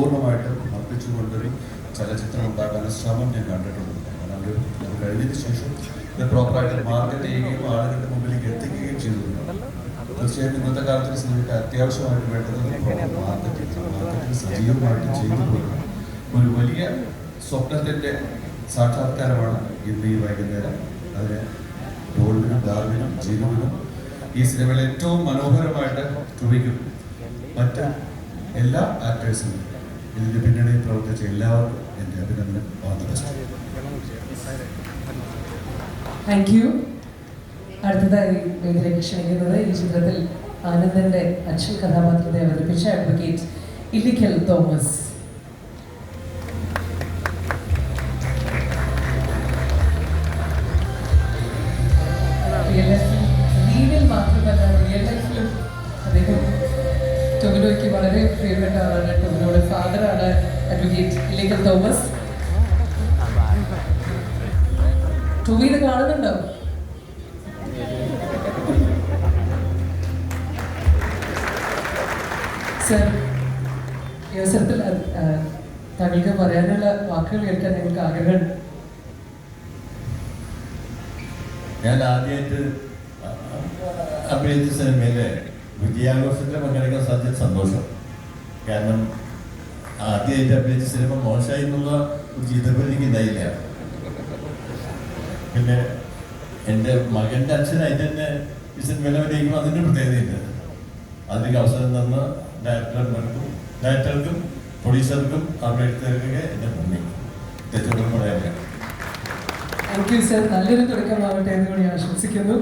പൂർണ്ണമായിട്ടും അർപ്പിച്ചുകൊണ്ടൊരു ചലച്ചിത്രം ഉണ്ടാക്കാനുള്ള ശ്രമം ഞാൻ കണ്ടിട്ടുണ്ട്. അത് കഴിഞ്ഞതിന് ശേഷം ഇത് പ്രോപ്പറായിട്ട് മാർക്കറ്റ് ചെയ്യുകയും ആളുകളുടെ മുമ്പിലേക്ക് എത്തിക്കുകയും ചെയ്തിട്ടുണ്ട്. തീർച്ചയായിട്ടും ഇന്നത്തെ കാലത്ത് സിനിമയ്ക്ക് അത്യാവശ്യമായിട്ട് വേണ്ടത് മാർക്കറ്റിംഗ് സജീവമായിട്ട് ചെയ്തു പോകണം. ഒരു വലിയ സ്വപ്നത്തിൻ്റെ സാക്ഷാത്കാരമാണ് ഇന്ന് ഈ വൈകുന്നേരം. അതിന് ഡോൾവിനും ഡാർവിനും ജീവനും ഈ സിനിമയിൽ ഏറ്റവും മനോഹരമായിട്ട് ട്രൂവിക്കും മറ്റ് എല്ലാ ആക്ടേഴ്സിനും ഇതിൻ്റെ പിന്നണിയിൽ പ്രവർത്തിച്ച എല്ലാവർക്കും എൻ്റെ അഭിനന്ദനം. Thank you. അടുത്തതായി വേദിയിലേക്ക് ക്ഷണിക്കുന്നത് ഈ ചിത്രത്തിൽ ആനന്ദന്റെ അച്ഛൻ കഥാപാത്രത്തെ അവതരിപ്പിച്ച അഡ്വക്കേറ്റ് ഇല്ലിക്കൽ തോമസ്. ലീഡിൽ മാത്രമല്ല റിയൽ ലൈഫിലും അദ്ദേഹം ടൊവിനോയ്ക്ക് വളരെ ഫേവറേറ്റ് ആളാണ്. ടൊവിനോയുടെ ഫാദറാണ് അഡ്വക്കേറ്റ് ഇല്ലിക്കൽ തോമസ്. ടൊവിനെ കാണുന്നുണ്ടോ? സർ, ഈ അവസരത്തിൽ താങ്കൾക്ക് പറയാനുള്ള വാക്കുകൾ കേൾക്കാൻ ഞങ്ങൾക്ക് ആഗ്രഹമുണ്ട്. ഞാൻ ആദ്യമായിട്ട് അഭിനയിച്ച സിനിമയിലെ വിജയാഘോഷത്തിൽ പങ്കെടുക്കാൻ സാധിച്ച സന്തോഷം. കാരണം ആദ്യമായിട്ട് അഭിനയിച്ച സിനിമ മോശമായി എന്നുള്ള ഒരു ചിത്രത്തിൽ എനിക്ക് ഉണ്ടായില്ല. പിന്നെ എൻ്റെ മകൻ്റെ അച്ഛനായിട്ട് തന്നെ ഈ സിനിമയിൽ അഭിനയിക്കുമ്പോൾ അതിൻ്റെ പ്രത്യേകതയുണ്ട്. അതിലേക്ക് അവസരം തന്ന ഡയറക്ടർക്കും പ്രൊഡ്യൂസർക്കും അഭിനയിച്ചവർക്കൊക്കെ എൻ്റെ നന്ദി. തെറ്റൊന്നും പറയാനില്ല. Thank you sir. നല്ലൊരു തുടക്കമാവട്ടെ എന്ന് കൂടി ആശംസിക്കുന്നു.